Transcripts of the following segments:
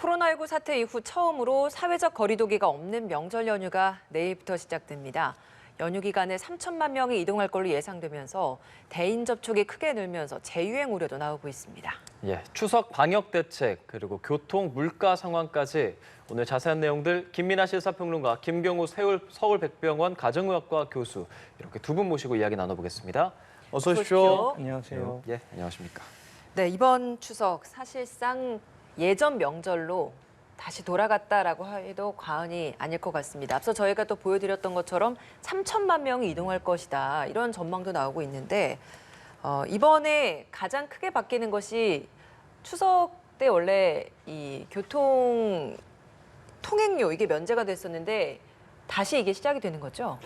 코로나19 사태 이후 처음으로 사회적 거리두기가 없는 명절 연휴가 내일부터 시작됩니다. 연휴 기간에 3천만 명이 이동할 걸로 예상되면서 대인 접촉이 크게 늘면서 재유행 우려도 나오고 있습니다. 추석 방역 대책 그리고 교통, 물가 상황까지 오늘 자세한 내용들 김민아 시사평론가, 김경우 서울백병원 가정의학과 교수 이렇게 두 분 모시고 이야기 나눠보겠습니다. 어서 오십시오. 안녕하세요. 안녕하십니까. 네, 이번 추석 사실상 예전 명절로 다시 돌아갔다라고 해도 과언이 아닐 것 같습니다. 앞서 저희가 또 보여드렸던 것처럼 3천만 명이 이동할 것이다. 이런 전망도 나오고 있는데 이번에 가장 크게 바뀌는 것이 추석 때 원래 이 교통 통행료 이게 면제가 됐었는데 다시 이게 시작이 되는 거죠?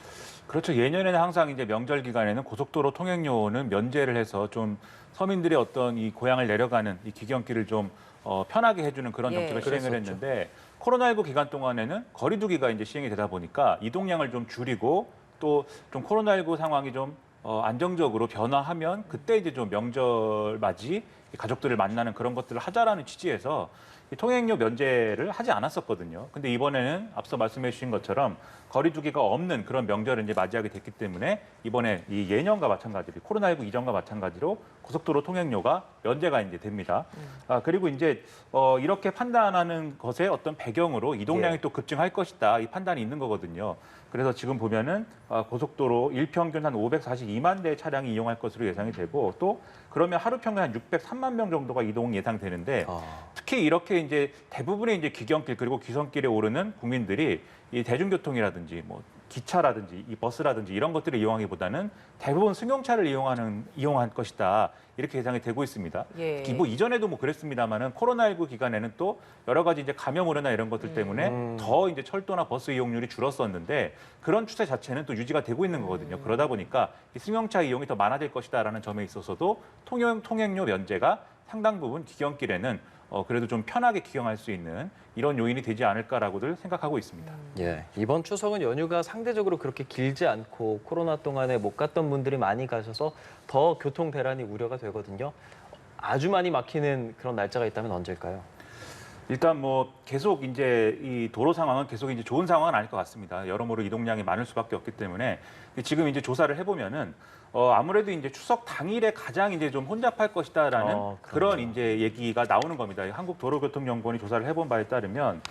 그렇죠. 예년에는 항상 이제 명절 기간에는 고속도로 통행료는 면제를 해서 좀 서민들의 어떤 이 고향을 내려가는 이 귀경길을 좀 편하게 해주는 그런 정책을 시행을 했는데 코로나19 기간 동안에는 거리두기가 이제 시행이 되다 보니까 이동량을 좀 줄이고 또 좀 코로나19 상황이 좀 안정적으로 변화하면 그때 이제 좀 명절 맞이 가족들을 만나는 그런 것들을 하자라는 취지에서 이 통행료 면제를 하지 않았었거든요. 근데 이번에는 앞서 말씀해 주신 것처럼 거리두기가 없는 그런 명절을 이제 맞이하게 됐기 때문에 이번에 이 예년과 마찬가지로 코로나19 이전과 마찬가지로 고속도로 통행료가 면제가 이제 됩니다. 그리고 이제 이렇게 판단하는 것의 어떤 배경으로 이동량이 또 급증할 것이다 이 판단이 있는 거거든요. 그래서 지금 보면은 고속도로 일평균 한 542만 대의 차량이 이용할 것으로 예상이 되고 또 그러면 하루 평균 한 603만 명 정도가 이동 예상되는데 특히 이렇게 이제 대부분의 이제 귀경길 그리고 귀성길에 오르는 국민들이 이 대중교통이라든지 뭐 기차라든지 이 버스라든지 이런 것들을 이용하기보다는 대부분 승용차를 이용할 것이다 이렇게 예상이 되고 있습니다. 뭐 이전에도 뭐 그랬습니다만은 코로나19 기간에는 또 여러 가지 이제 감염 우려나 이런 것들 때문에 더 이제 철도나 버스 이용률이 줄었었는데 그런 추세 자체는 또 유지가 되고 있는 거거든요. 그러다 보니까 이 승용차 이용이 더 많아질 것이다라는 점에 있어서도 통행료 면제가 상당 부분 귀경길에는 그래도 좀 편하게 귀경할 수 있는 이런 요인이 되지 않을까라고들 생각하고 있습니다. 이번 추석은 연휴가 상대적으로 그렇게 길지 않고 코로나 동안에 못 갔던 분들이 많이 가셔서 더 교통 대란이 우려가 되거든요. 아주 많이 막히는 그런 날짜가 있다면 언제일까요? 일단 뭐 계속 이제 이 도로 상황은 계속 이제 좋은 상황은 아닐 것 같습니다. 여러모로 이동량이 많을 수밖에 없기 때문에 지금 이제 조사를 해보면은 아무래도 이제 추석 당일에 가장 이제 좀 혼잡할 것이다라는 그런 이제 얘기가 나오는 겁니다. 한국도로교통연구원이 조사를 해본 바에 따르면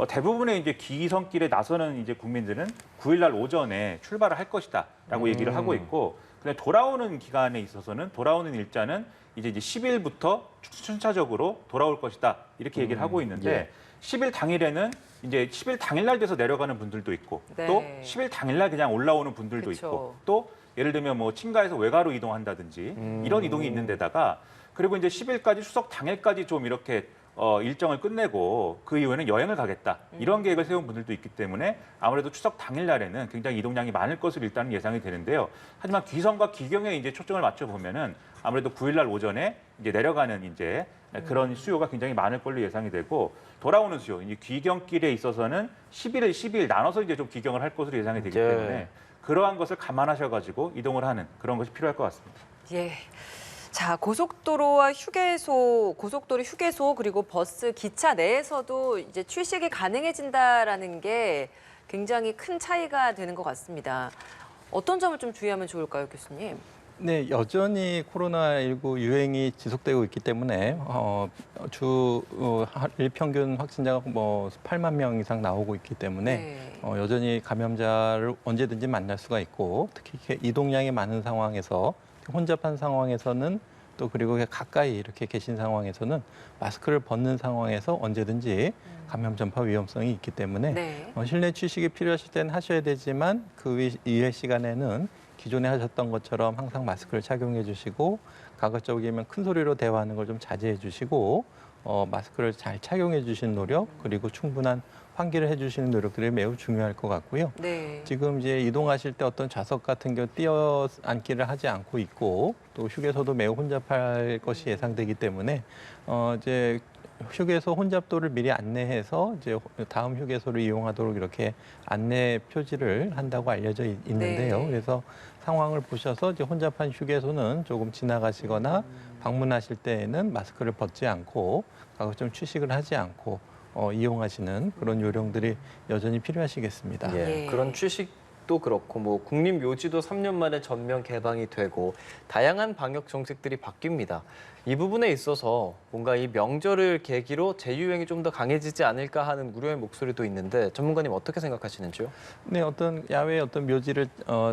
대부분의 이제 귀성길에 나서는 이제 국민들은 9일날 오전에 출발을 할 것이다라고 얘기를 하고 있고, 근데 돌아오는 기간에 있어서는 돌아오는 일자는 이제 10일부터 순차적으로 돌아올 것이다 이렇게 얘기를 하고 있는데 10일 당일에는 이제 10일 당일날 돼서 내려가는 분들도 있고 또 10일 당일날 그냥 올라오는 분들도 있고 또 예를 들면 뭐 친가에서 외가로 이동한다든지 이런 이동이 있는 데다가 그리고 이제 10일까지 추석 당일까지 좀 이렇게 일정을 끝내고 그 이후에는 여행을 가겠다 이런 계획을 세운 분들도 있기 때문에 아무래도 추석 당일날에는 굉장히 이동량이 많을 것으로 일단은 예상이 되는데요. 하지만 귀성과 귀경에 이제 초점을 맞춰 보면은 아무래도 9일날 오전에 이제 내려가는 이제 그런 수요가 굉장히 많을 걸로 예상이 되고 돌아오는 수요, 이제 귀경길에 있어서는 11일, 12일 나눠서 이제 좀 귀경을 할 것으로 예상이 되기 때문에 그러한 것을 감안하셔가지고 이동을 하는 그런 것이 필요할 것 같습니다. 자, 고속도로와 휴게소, 고속도로 휴게소 그리고 버스, 기차 내에서도 이제 출식이 가능해진다라는 게 굉장히 큰 차이가 되는 것 같습니다. 어떤 점을 좀 주의하면 좋을까요, 교수님? 네, 여전히 코로나19 유행이 지속되고 있기 때문에 주 일평균 확진자가 뭐 8만 명 이상 나오고 있기 때문에 여전히 감염자를 언제든지 만날 수가 있고 특히 이동량이 많은 상황에서 혼잡한 상황에서는 또 그리고 가까이 이렇게 계신 상황에서는 마스크를 벗는 상황에서 언제든지 감염 전파 위험성이 있기 때문에 실내 취식이 필요하실 때는 하셔야 되지만 그 이외 시간에는 기존에 하셨던 것처럼 항상 마스크를 착용해 주시고 가급적이면 큰 소리로 대화하는 걸 좀 자제해 주시고 마스크를 잘 착용해 주시는 노력 그리고 충분한 환기를 해주시는 노력들이 매우 중요할 것 같고요. 지금 이제 이동하실 때 어떤 좌석 같은 경우 띄어 앉기를 하지 않고 있고 또 휴게소도 매우 혼잡할 것이 예상되기 때문에 이제 휴게소 혼잡도를 미리 안내해서 이제 다음 휴게소를 이용하도록 이렇게 안내 표지를 한다고 알려져 있는데요. 그래서 상황을 보셔서 이제 혼잡한 휴게소는 조금 지나가시거나 방문하실 때에는 마스크를 벗지 않고 좀 취식을 하지 않고 이용하시는 그런 요령들이 여전히 필요하시겠습니다. 예, 예. 그런 취식도 그렇고 뭐 국립묘지도 3년 만에 전면 개방이 되고 다양한 방역 정책들이 바뀝니다. 이 부분에 있어서 뭔가 이 명절을 계기로 재유행이 좀 더 강해지지 않을까 하는 우려의 목소리도 있는데 전문가님 어떻게 생각하시는지요? 네, 어떤 야외 어떤 묘지를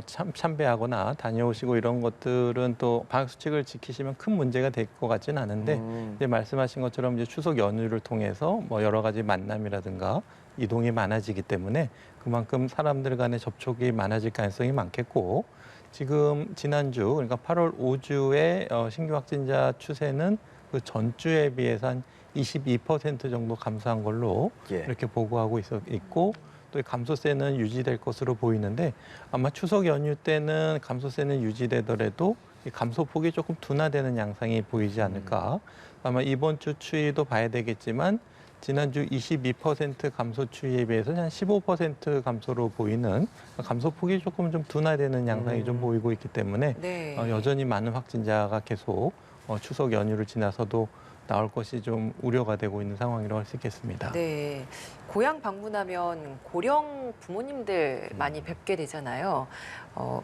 참배하거나 다녀오시고 이런 것들은 또 방역 수칙을 지키시면 큰 문제가 될 것 같지는 않은데 이제 말씀하신 것처럼 이제 추석 연휴를 통해서 뭐 여러 가지 만남이라든가 이동이 많아지기 때문에 그만큼 사람들 간의 접촉이 많아질 가능성이 많겠고 지금 지난주 그러니까 8월 5주의 신규 확진자 추세는 그 전주에 비해서 한 22% 정도 감소한 걸로 예. 이렇게 보고하고 있고 또 이 감소세는 유지될 것으로 보이는데 아마 추석 연휴 때는 감소세는 유지되더라도 이 감소폭이 조금 둔화되는 양상이 보이지 않을까. 아마 이번 주 추이도 봐야 되겠지만 지난주 22% 감소 추이에 비해서 한 15% 감소로 보이는 감소폭이 조금 좀 둔화되는 양상이 좀 보이고 있기 때문에 네. 여전히 많은 확진자가 계속 추석 연휴를 지나서도 나올 것이 좀 우려가 되고 있는 상황이라고 할 수 있겠습니다. 네. 고향 방문하면 고령 부모님들 많이 뵙게 되잖아요.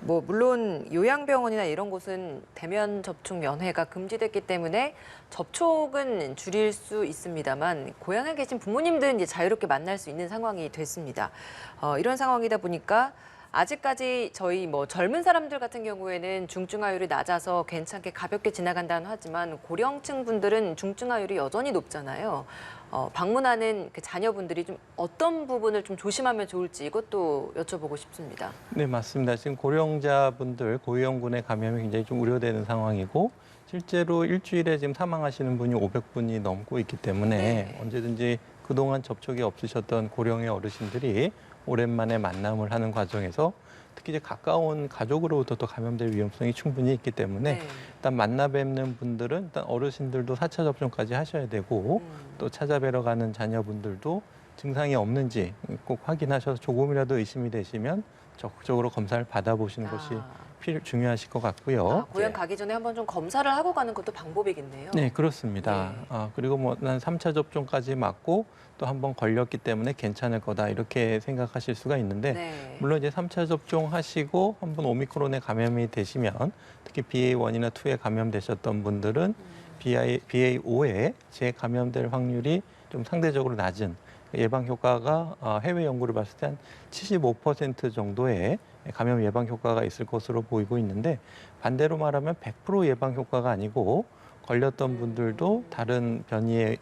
뭐 물론 요양병원이나 이런 곳은 대면 접촉 면회가 금지됐기 때문에 접촉은 줄일 수 있습니다만 고향에 계신 부모님들은 이제 자유롭게 만날 수 있는 상황이 됐습니다. 이런 상황이다 보니까 아직까지 저희 뭐 젊은 사람들 같은 경우에는 중증화율이 낮아서 괜찮게 가볍게 지나간다는 하지만 고령층 분들은 중증화율이 여전히 높잖아요. 방문하는 그 자녀분들이 좀 어떤 부분을 좀 조심하면 좋을지 이것도 여쭤보고 싶습니다. 네, 맞습니다. 지금 고령자분들 고위험군의 감염이 굉장히 좀 우려되는 상황이고 실제로 일주일에 지금 사망하시는 분이 500분이 넘고 있기 때문에 네. 언제든지 그동안 접촉이 없으셨던 고령의 어르신들이 오랜만에 만남을 하는 과정에서 특히 이제 가까운 가족으로부터 또 감염될 위험성이 충분히 있기 때문에 네. 일단 만나 뵙는 분들은 일단 어르신들도 4차 접종까지 하셔야 되고 또 찾아뵈러 가는 자녀분들도 증상이 없는지 꼭 확인하셔서 조금이라도 의심이 되시면 적극적으로 검사를 받아보시는 것이 중요하실 것 같고요. 고향 가기 전에 한번 좀 검사를 하고 가는 것도 방법이겠네요. 네, 그렇습니다. 그리고 뭐 난 3차 접종까지 맞고 또 한 번 걸렸기 때문에 괜찮을 거다 이렇게 생각하실 수가 있는데 네. 물론 이제 3차 접종하시고 한번 오미크론에 감염이 되시면 특히 BA1이나 2에 감염되셨던 분들은 BA5에 재감염될 확률이 좀 상대적으로 낮은 예방 효과가 해외 연구를 봤을 때 한 75% 정도의 감염 예방 효과가 있을 것으로 보이고 있는데 반대로 말하면 100% 예방 효과가 아니고 걸렸던 분들도 다른 변이에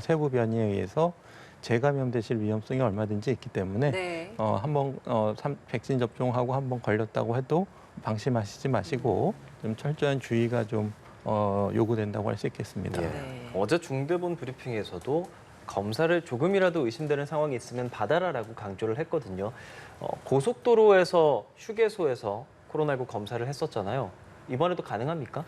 세부 변이에 의해서 재감염되실 위험성이 얼마든지 있기 때문에 네. 한번 백신 접종하고 한번 걸렸다고 해도 방심하시지 마시고 좀 철저한 주의가 좀 요구된다고 할 수 있겠습니다. 예. 네. 어제 중대본 브리핑에서도 검사를 조금이라도 의심되는 상황이 있으면 받아라라고 강조를 했거든요. 고속도로에서 휴게소에서 코로나19 검사를 했었잖아요. 이번에도 가능합니까?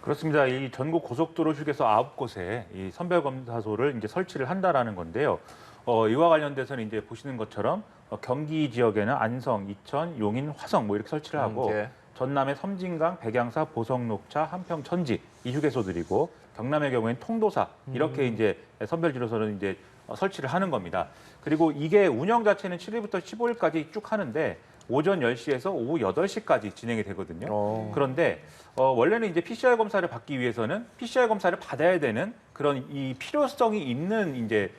그렇습니다. 이 전국 고속도로 휴게소 9곳에 이 선별검사소를 이제 설치를 한다라는 건데요. 이와 관련돼서는 이제 보시는 것처럼 경기 지역에는 안성, 이천, 용인, 화성 뭐 이렇게 설치를 하고 예. 전남의 섬진강, 백양사, 보성, 녹차, 한평, 천지 이 휴게소들이고 경남의 경우에는 통도사 이렇게 이제 선별지로서는 이제 설치를 하는 겁니다. 그리고 이게 운영 자체는 7일부터 15일까지 쭉 하는데 오전 10시에서 오후 8시까지 진행이 되거든요. 그런데 원래는 이제 PCR 검사를 받기 위해서는 PCR 검사를 받아야 되는 그런 이 필요성이 있는 이제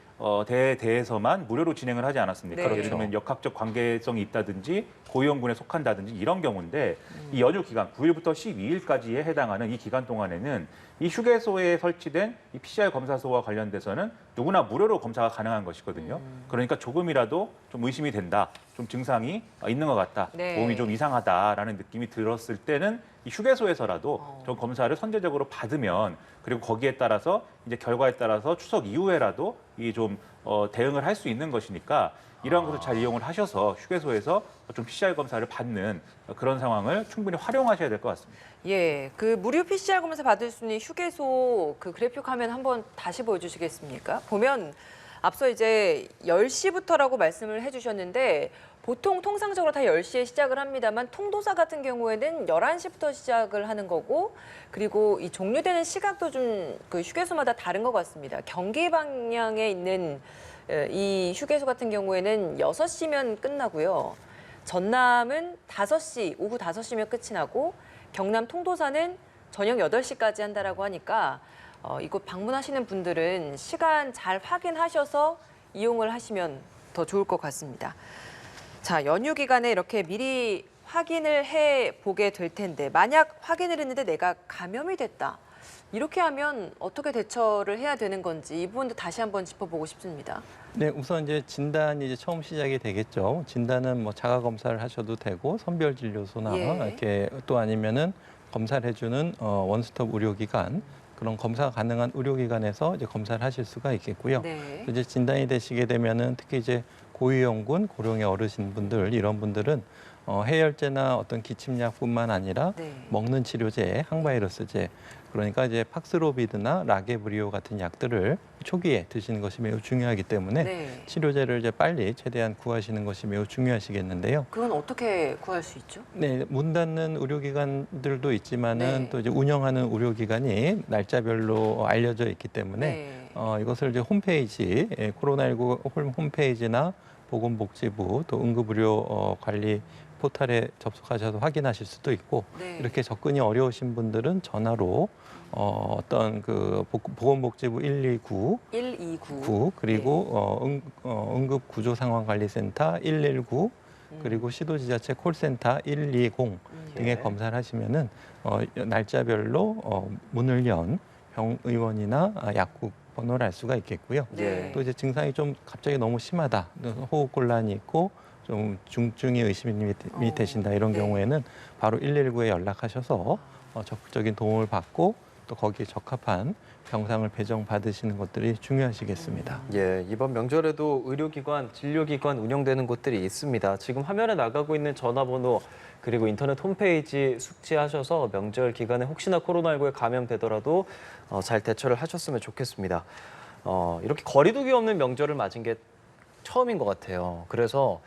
대에서만 무료로 진행을 하지 않았습니까? 네. 예를 들면 역학적 관계성이 있다든지 고위험군에 속한다든지 이런 경우인데 이 연휴 기간 9일부터 12일까지에 해당하는 이 기간 동안에는 이 휴게소에 설치된 이 PCR 검사소와 관련돼서는 누구나 무료로 검사가 가능한 것이거든요. 그러니까 조금이라도 좀 의심이 된다, 좀 증상이 있는 것 같다, 네. 몸이 좀 이상하다라는 느낌이 들었을 때는 이 휴게소에서라도 좀 검사를 선제적으로 받으면 그리고 거기에 따라서 이제 결과에 따라서 추석 이후에라도 이 좀 대응을 할 수 있는 것이니까 이러한 것을 잘 이용을 하셔서 휴게소에서 좀 PCR 검사를 받는 그런 상황을 충분히 활용하셔야 될 것 같습니다. 예, 그 무료 PCR 검사 받을 수 있는 휴게소 그 그래픽 화면 한번 다시 보여주시겠습니까? 보면 앞서 이제 10시부터라고 말씀을 해주셨는데 보통 통상적으로 다 10시에 시작을 합니다만 통도사 같은 경우에는 11시부터 시작을 하는 거고 그리고 이 종료되는 시각도 좀 그 휴게소마다 다른 것 같습니다. 경기 방향에 있는 이 휴게소 같은 경우에는 6시면 끝나고요. 전남은 5시, 오후 5시면 끝이 나고 경남 통도사는 저녁 8시까지 한다라고 하니까 이곳 방문하시는 분들은 시간 잘 확인하셔서 이용을 하시면 더 좋을 것 같습니다. 자, 연휴 기간에 이렇게 미리 확인을 해보게 될 텐데 만약 확인을 했는데 내가 감염이 됐다. 이렇게 하면 어떻게 대처를 해야 되는 건지 이 부분도 다시 한번 짚어보고 싶습니다. 네, 우선 이제 진단이 이제 처음 시작이 되겠죠. 진단은 뭐 자가 검사를 하셔도 되고 선별 진료소나 이렇게 또 아니면은 검사를 해주는 원스톱 의료기관 그런 검사 가능한 의료기관에서 이제 검사를 하실 수가 있겠고요. 네. 이제 진단이 되시게 되면은 특히 이제 고위험군, 고령의 어르신분들 이런 분들은 해열제나 어떤 기침약뿐만 아니라 먹는 치료제, 항바이러스제 그러니까 이제 팍스로비드나 라게브리오 같은 약들을 초기에 드시는 것이 매우 중요하기 때문에 치료제를 이제 빨리 최대한 구하시는 것이 매우 중요하시겠는데요. 그건 어떻게 구할 수 있죠? 네, 문 닫는 의료기관들도 있지만은 또 이제 운영하는 의료기관이 날짜별로 알려져 있기 때문에 이것을 이제 홈페이지, 코로나19 홈페이지나 보건복지부 또 응급의료 관리 포털에 접속하셔서 확인하실 수도 있고 이렇게 접근이 어려우신 분들은 전화로 어떤 그 보건복지부 129 그리고 응급구조상황관리센터 119 그리고 시도지자체 콜센터 120 등에 검사를 하시면은 날짜별로 문을 연 병의원이나 약국 번호를 알 수가 있겠고요. 또 이제 증상이 좀 갑자기 너무 심하다, 호흡곤란이 있고 좀 중증의 의심이 되신다 이런 경우에는 바로 119에 연락하셔서 적극적인 도움을 받고 또 거기에 적합한 병상을 배정받으시는 것들이 중요하시겠습니다. 예, 이번 명절에도 의료기관, 진료기관 운영되는 곳들이 있습니다. 지금 화면에 나가고 있는 전화번호 그리고 인터넷 홈페이지 숙지하셔서 명절 기간에 혹시나 코로나19에 감염되더라도 잘 대처를 하셨으면 좋겠습니다. 이렇게 거리두기 없는 명절을 맞은 게 처음인 것 같아요. 그래서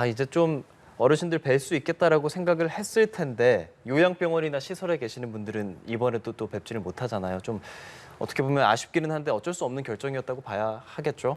이제 좀 어르신들 뵐 수 있겠다라고 생각을 했을 텐데 요양병원이나 시설에 계시는 분들은 이번에도 또 뵙지를 못하잖아요. 좀 어떻게 보면 아쉽기는 한데 어쩔 수 없는 결정이었다고 봐야 하겠죠?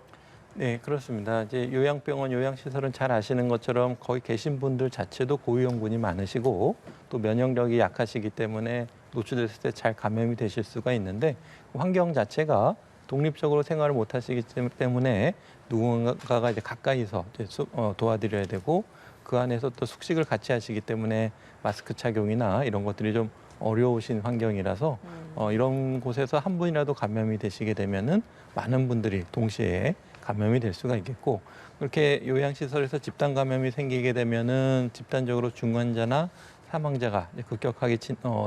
네, 그렇습니다. 이제 요양병원, 요양시설은 잘 아시는 것처럼 거기 계신 분들 자체도 고위험군이 많으시고 또 면역력이 약하시기 때문에 노출됐을 때 잘 감염이 되실 수가 있는데 환경 자체가 독립적으로 생활을 못 하시기 때문에 누군가가 이제 가까이서 이제 도와드려야 되고 그 안에서 또 숙식을 같이 하시기 때문에 마스크 착용이나 이런 것들이 좀 어려우신 환경이라서 이런 곳에서 한 분이라도 감염이 되시게 되면은 많은 분들이 동시에 감염이 될 수가 있겠고 그렇게 요양시설에서 집단 감염이 생기게 되면은 집단적으로 중환자나 사망자가 급격하게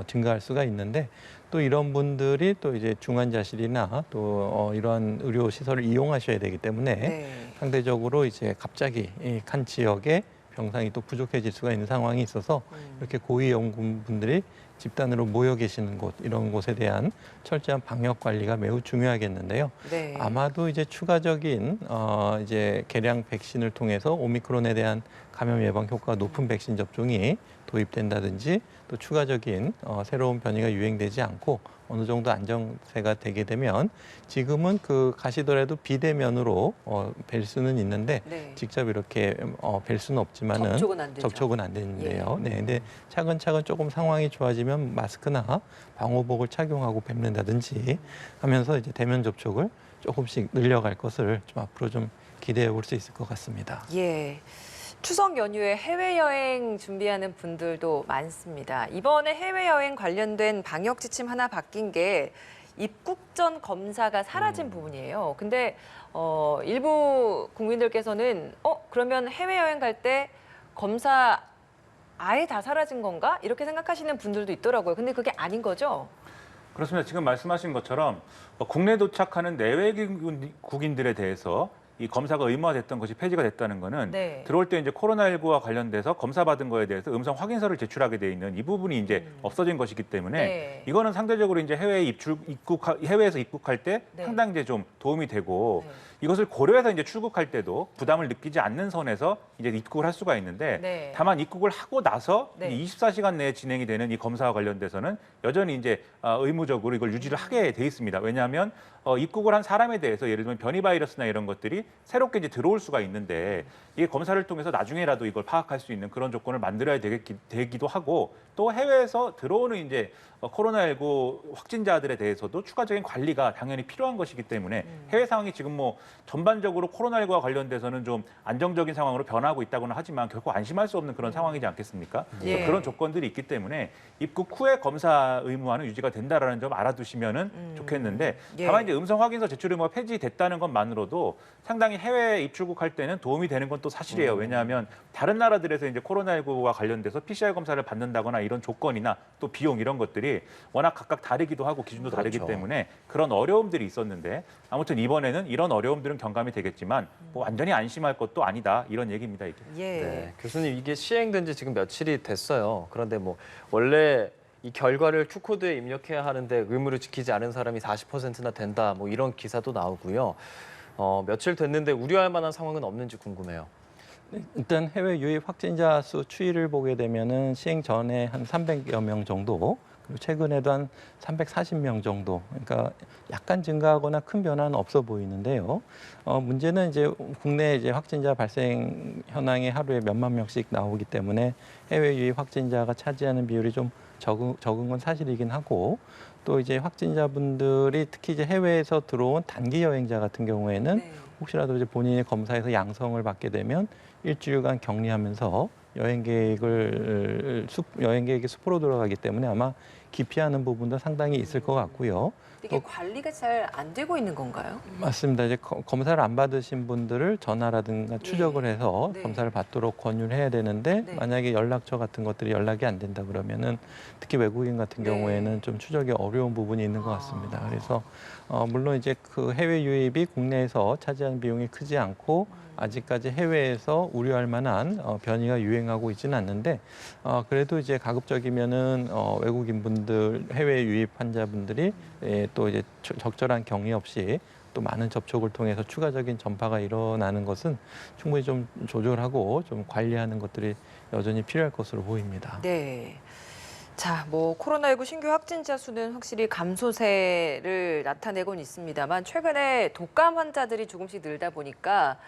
증가할 수가 있는데 또 이런 분들이 또 이제 중환자실이나 또 이러한 의료 시설을 이용하셔야 되기 때문에 상대적으로 이제 갑자기 한 지역에 병상이 또 부족해질 수가 있는 상황이 있어서 이렇게 고위험군 분들이 집단으로 모여 계시는 곳 이런 곳에 대한 철저한 방역 관리가 매우 중요하겠는데요. 아마도 이제 추가적인 이제 개량 백신을 통해서 오미크론에 대한 감염 예방 효과가 높은 백신 접종이 도입된다든지 또 추가적인 새로운 변이가 유행되지 않고 어느 정도 안정세가 되게 되면 지금은 그 가시더라도 비대면으로 뵐 수는 있는데 직접 이렇게 뵐 수는 없지만은 접촉은 안 되는데요. 근데 차근차근 조금 상황이 좋아지면 마스크나 방호복을 착용하고 뵙는다든지 하면서 이제 대면 접촉을 조금씩 늘려갈 것을 좀 앞으로 좀 기대해 볼 수 있을 것 같습니다. 예. 추석 연휴에 해외여행 준비하는 분들도 많습니다. 이번에 해외여행 관련된 방역 지침 하나 바뀐 게 입국 전 검사가 사라진 부분이에요. 근데 일부 국민들께서는 그러면 해외여행 갈 때 검사 아예 다 사라진 건가? 이렇게 생각하시는 분들도 있더라고요. 근데 그게 아닌 거죠? 그렇습니다. 지금 말씀하신 것처럼 국내 도착하는 내외국인들에 대해서 이 검사가 의무화됐던 것이 폐지가 됐다는 거는 네. 들어올 때 이제 코로나19와 관련돼서 검사 받은 거에 대해서 음성 확인서를 제출하게 돼 있는 이 부분이 이제 없어진 것이기 때문에 네. 이거는 상대적으로 이제 해외에서 입국할 때 네. 상당히 이제 좀 도움이 되고 네. 이것을 고려해서 이제 출국할 때도 부담을 느끼지 않는 선에서 이제 입국을 할 수가 있는데 네. 다만 입국을 하고 나서 네. 24시간 내에 진행이 되는 이 검사와 관련돼서는 여전히 이제 의무적으로 이걸 유지를 하게 돼 있습니다. 왜냐하면 입국을 한 사람에 대해서 예를 들면 변이 바이러스나 이런 것들이 새롭게 이제 들어올 수가 있는데 이게 검사를 통해서 나중에라도 이걸 파악할 수 있는 그런 조건을 만들어야 되기도 하고 또 해외에서 들어오는 이제 코로나19 확진자들에 대해서도 추가적인 관리가 당연히 필요한 것이기 때문에 해외 상황이 지금 뭐 전반적으로 코로나19와 관련돼서는 좀 안정적인 상황으로 변하고 있다고는 하지만 결코 안심할 수 없는 그런 상황이지 않겠습니까? 예. 그래서 그런 조건들이 있기 때문에 입국 후에 검사 의무화는 유지가 된다라는 점 알아두시면은 좋겠는데 예. 다만 이제 음성 확인서 제출 의무가 폐지됐다는 것만으로도 상당히 해외 입출국할 때는 도움이 되는 건 또 사실이에요. 왜냐하면 다른 나라들에서 이제 코로나19와 관련돼서 PCR 검사를 받는다거나 이런 조건이나 또 비용 이런 것들이 워낙 각각 다르기도 하고 기준도 다르기 그렇죠. 때문에 그런 어려움들이 있었는데 아무튼 이번에는 이런 어려움들은 경감이 되겠지만 뭐 완전히 안심할 것도 아니다 이런 얘기입니다. 이게. 예. 네, 교수님 이게 시행된 지 지금 며칠이 됐어요. 그런데 뭐 원래 이 결과를 Q코드에 입력해야 하는데 의무를 지키지 않은 사람이 40%나 된다. 뭐 이런 기사도 나오고요. 며칠 됐는데 우려할 만한 상황은 없는지 궁금해요. 일단 해외 유입 확진자 수 추이를 보게 되면은 시행 전에 한 300여 명 정도, 그리고 최근에도 한 340명 정도. 그러니까 약간 증가하거나 큰 변화는 없어 보이는데요. 문제는 이제 국내 이제 확진자 발생 현황이 하루에 몇만 명씩 나오기 때문에 해외 유입 확진자가 차지하는 비율이 좀 적은 건 사실이긴 하고, 또 이제 확진자분들이 특히 이제 해외에서 들어온 단기 여행자 같은 경우에는 네. 혹시라도 이제 본인이 검사에서 양성을 받게 되면 일주일간 격리하면서 여행 계획이 수포로 돌아가기 때문에 아마 기피하는 부분도 상당히 있을 것 같고요. 이게 관리가 잘 안 되고 있는 건가요? 맞습니다. 이제 검사를 안 받으신 분들을 전화라든가 추적을 해서 네. 검사를 받도록 권유를 해야 되는데 네. 만약에 연락처 같은 것들이 연락이 안 된다 그러면은 특히 외국인 같은 네. 경우에는 좀 추적이 어려운 부분이 있는 것 같습니다. 그래서 물론 이제 그 해외 유입이 국내에서 차지하는 비용이 크지 않고 아직까지 해외에서 우려할 만한 변이가 유행하고 있지는 않는데 그래도 이제 가급적이면은 외국인 분들 해외 유입 환자분들이 또 이제 적절한 격리 없이 또 많은 접촉을 통해서 추가적인 전파가 일어나는 것은 충분히 좀 조절하고 좀 관리하는 것들이 여전히 필요할 것으로 보입니다. 네. 자, 뭐 코로나19 신규 확진자 수는 확실히 감소세를 나타내곤 있습니다만 최근에 독감 환자들이 조금씩 늘다 보니까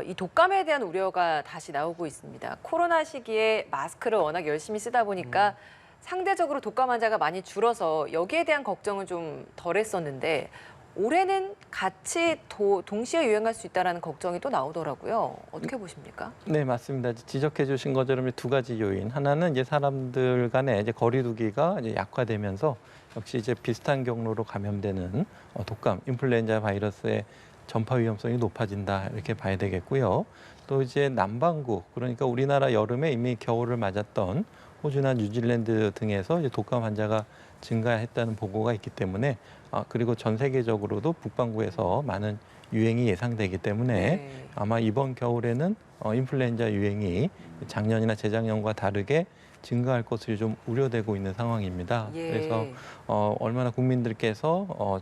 이 독감에 대한 우려가 다시 나오고 있습니다. 코로나 시기에 마스크를 워낙 열심히 쓰다 보니까 상대적으로 독감 환자가 많이 줄어서 여기에 대한 걱정은 좀 덜했었는데 올해는 같이 동시에 유행할 수 있다는 걱정이 또 나오더라고요. 어떻게 보십니까? 네, 맞습니다. 지적해 주신 것처럼 두 가지 요인. 하나는 이제 사람들 간의 이제 거리두기가 이제 약화되면서 역시 이제 비슷한 경로로 감염되는 독감, 인플루엔자 바이러스의 전파 위험성이 높아진다 이렇게 봐야 되겠고요. 또 이제 남반구, 그러니까 우리나라 여름에 이미 겨울을 맞았던 호주나 뉴질랜드 등에서 이제 독감 환자가 증가했다는 보고가 있기 때문에 그리고 전 세계적으로도 북반구에서 많은 유행이 예상되기 때문에 네. 아마 이번 겨울에는 인플루엔자 유행이 작년이나 재작년과 다르게 증가할 것으로 좀 우려되고 있는 상황입니다. 예. 그래서 얼마나 국민들께서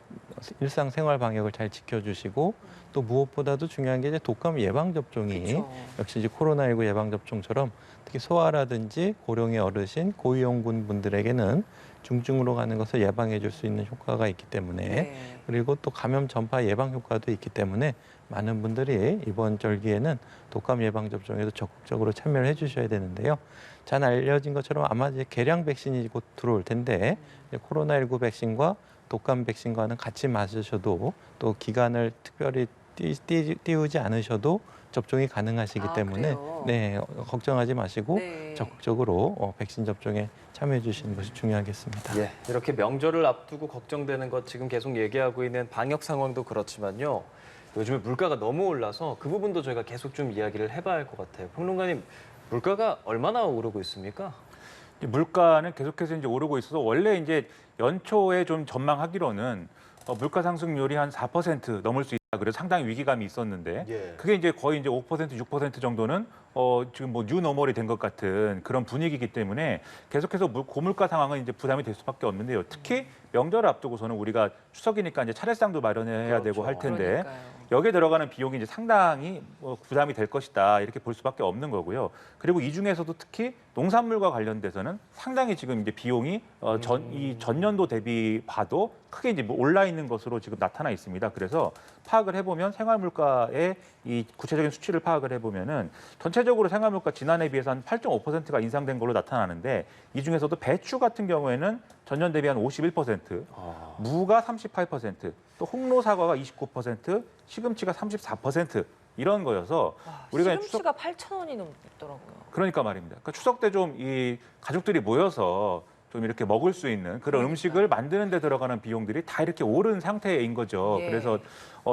일상생활 방역을 잘 지켜주시고 또 무엇보다도 중요한 게 이제 독감 예방 접종이 그쵸. 역시 이제 코로나19 예방 접종처럼 특히 소아라든지 고령의 어르신, 고위험군 분들에게는 중증으로 가는 것을 예방해 줄 수 있는 효과가 있기 때문에 네. 그리고 또 감염 전파 예방 효과도 있기 때문에 많은 분들이 이번 절기에는 독감 예방 접종에도 적극적으로 참여를 해주셔야 되는데요. 잘 알려진 것처럼 아마 이제 개량 백신이 곧 들어올 텐데 이제 코로나19 백신과 독감 백신과는 같이 맞으셔도 또 기간을 특별히 띄우지 않으셔도 접종이 가능하시기 때문에 그래요? 네, 걱정하지 마시고 네. 적극적으로 백신 접종에 참여해 주시는 것이 중요하겠습니다. 예, 이렇게 명절을 앞두고 걱정되는 것 지금 계속 얘기하고 있는 방역 상황도 그렇지만요. 요즘에 물가가 너무 올라서 그 부분도 저희가 계속 좀 이야기를 해봐야 할 것 같아요. 평론가님, 물가가 얼마나 오르고 있습니까? 물가는 계속해서 이제 오르고 있어서 원래 이제 연초에 좀 전망하기로는 물가 상승률이 한 4% 넘을 수 그래서 상당히 위기감이 있었는데 예. 그게 이제 거의 이제 5%, 6% 정도는 지금 뭐 뉴노멀이 된 것 같은 그런 분위기이기 때문에 계속해서 고물가 상황은 이제 부담이 될 수밖에 없는데요. 특히 명절을 앞두고서는 우리가 추석이니까 이제 차례상도 마련해야 되고 할 텐데 그러니까요. 여기에 들어가는 비용이 이제 상당히 부담이 될 것이다 이렇게 볼 수밖에 없는 거고요. 그리고 이 중에서도 특히 농산물과 관련돼서는 상당히 지금 이제 비용이 이 전년도 대비 봐도 크게 이제 뭐 올라 있는 것으로 지금 나타나 있습니다. 그래서 파악을 해보면 생활물가의 이 구체적인 수치를 파악을 해보면은 전체적으로 생활물가 지난해 비해서 한 8.5%가 인상된 걸로 나타나는데 이 중에서도 배추 같은 경우에는 전년 대비 한 51%, 무가 38%, 또 홍로 사과가 29%, 시금치가 34% 이런 거여서 우리가 시금치가 8,000원이 넘더라고요. 그러니까 말입니다. 그러니까 추석 때 좀 이 가족들이 모여서 좀 이렇게 먹을 수 있는 그런 음식을 만드는 데 들어가는 비용들이 다 이렇게 오른 상태인 거죠. 예. 그래서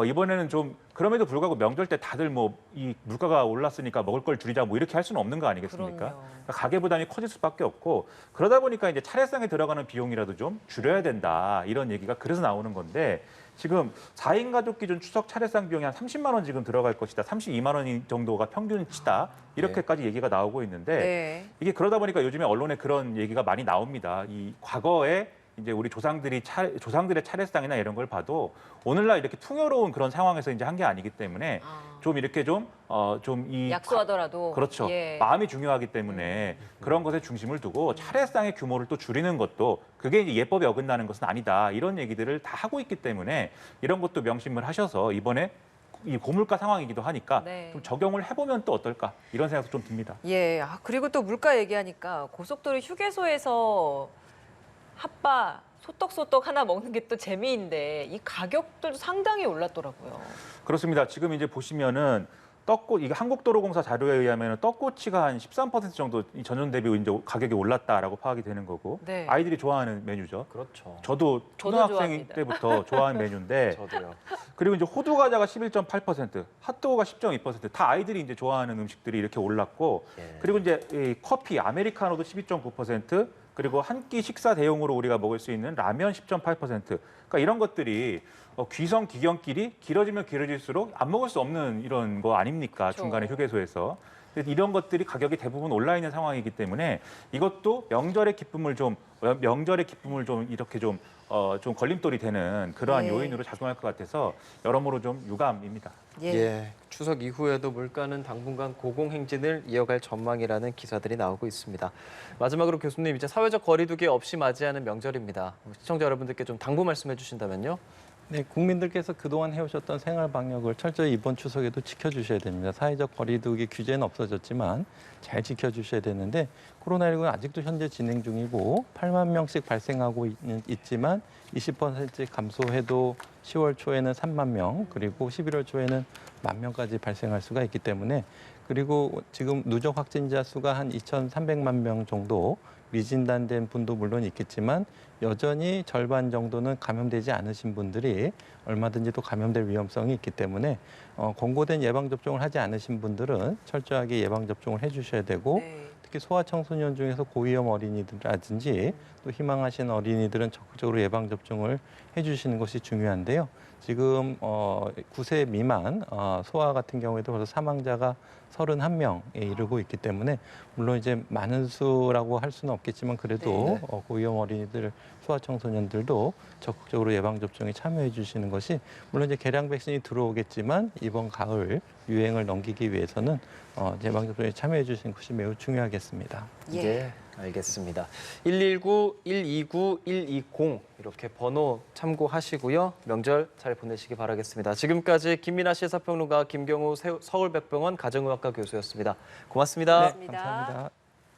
이번에는 좀 그럼에도 불구하고 명절 때 다들 뭐 이 물가가 올랐으니까 먹을 걸 줄이자 뭐 이렇게 할 수는 없는 거 아니겠습니까? 그럼요. 그러니까 가계 부담이 커질 수밖에 없고 그러다 보니까 이제 차례상에 들어가는 비용이라도 좀 줄여야 된다 이런 얘기가 그래서 나오는 건데 지금 4인 가족 기준 추석 차례상 비용이 한 30만 원 지금 들어갈 것이다. 32만 원 정도가 평균치다. 이렇게까지 얘기가 나오고 있는데 네. 이게 그러다 보니까 요즘에 언론에 그런 얘기가 많이 나옵니다. 이 과거에 이제 우리 조상들의 차례상이나 이런 걸 봐도 오늘날 이렇게 풍요로운 그런 상황에서 이제 한 게 아니기 때문에 좀 이렇게 좀이 약소하더라도 그렇죠. 예. 마음이 중요하기 때문에 그런 것에 중심을 두고 차례상의 규모를 또 줄이는 것도 그게 이제 예법에 어긋나는 것은 아니다. 이런 얘기들을 다 하고 있기 때문에 이런 것도 명심을 하셔서 이번에 이 고물가 상황이기도 하니까 네. 좀 적용을 해보면 또 어떨까 이런 생각도 좀 듭니다. 예. 그리고 또 물가 얘기하니까 고속도로 휴게소에서 핫바 소떡소떡 하나 먹는 게 또 재미인데 이 가격들도 상당히 올랐더라고요. 그렇습니다. 지금 이제 보시면은 이게 한국도로공사 자료에 의하면 떡꼬치가 한 13% 정도 이 전년 대비 이제 가격이 올랐다라고 파악이 되는 거고 네. 아이들이 좋아하는 메뉴죠. 그렇죠. 저도 초등학생 좋아합니다. 때부터 좋아하는 메뉴인데 저도요. 그리고 이제 호두 과자가 11.8%, 핫도그가 10.2%다 아이들이 이제 좋아하는 음식들이 이렇게 올랐고 예. 그리고 이제 이 커피 아메리카노도 12.9%, 그리고 한 끼 식사 대용으로 우리가 먹을 수 있는 라면 10.8%. 그러니까 이런 것들이 귀성 기경길이 길어지면 길어질수록 안 먹을 수 없는 이런 거 아닙니까? 그렇죠. 중간에 휴게소에서. 그래서 이런 것들이 가격이 대부분 올라 있는 상황이기 때문에 이것도 명절의 기쁨을 좀 이렇게 좀 걸림돌이 되는 그러한 예. 요인으로 작용할 것 같아서 여러모로 좀 유감입니다. 예. 추석 이후에도 물가는 당분간 고공행진을 이어갈 전망이라는 기사들이 나오고 있습니다. 마지막으로 교수님, 이제 사회적 거리두기 없이 맞이하는 명절입니다. 시청자 여러분들께 좀 당부 말씀해 주신다면요. 네, 국민들께서 그동안 해오셨던 생활 방역을 철저히 이번 추석에도 지켜주셔야 됩니다. 사회적 거리두기 규제는 없어졌지만 잘 지켜주셔야 되는데 코로나19는 아직도 현재 진행 중이고 8만 명씩 발생하고 있지만 20% 감소해도 10월 초에는 3만 명 그리고 11월 초에는 1만 명까지 발생할 수가 있기 때문에 그리고 지금 누적 확진자 수가 한 2,300만 명 정도 미진단된 분도 물론 있겠지만 여전히 절반 정도는 감염되지 않으신 분들이 얼마든지 또 감염될 위험성이 있기 때문에 권고된 예방접종을 하지 않으신 분들은 철저하게 예방접종을 해주셔야 되고 네. 특히 소아청소년 중에서 고위험 어린이들이라든지 또 희망하신 어린이들은 적극적으로 예방접종을 해주시는 것이 중요한데요. 지금 9세 미만 소아 같은 경우에도 벌써 사망자가 31명에 이르고 있기 때문에 물론 이제 많은 수라고 할 수는 없겠지만 그래도 고위험 어린이들, 소아청소년들도 적극적으로 예방접종에 참여해 주시는 것이 물론 이제 개량 백신이 들어오겠지만 이번 가을 유행을 넘기기 위해서는 예방접종에 참여해 주시는 것이 매우 중요하겠습니다. 예. 알겠습니다. 119, 129, 120 이렇게 번호 참고하시고요. 명절 잘 보내시기 바라겠습니다. 지금까지 김민아 시사평론가, 김경우 서울백병원 가정의학과 교수였습니다. 고맙습니다. 고맙습니다. 감사합니다.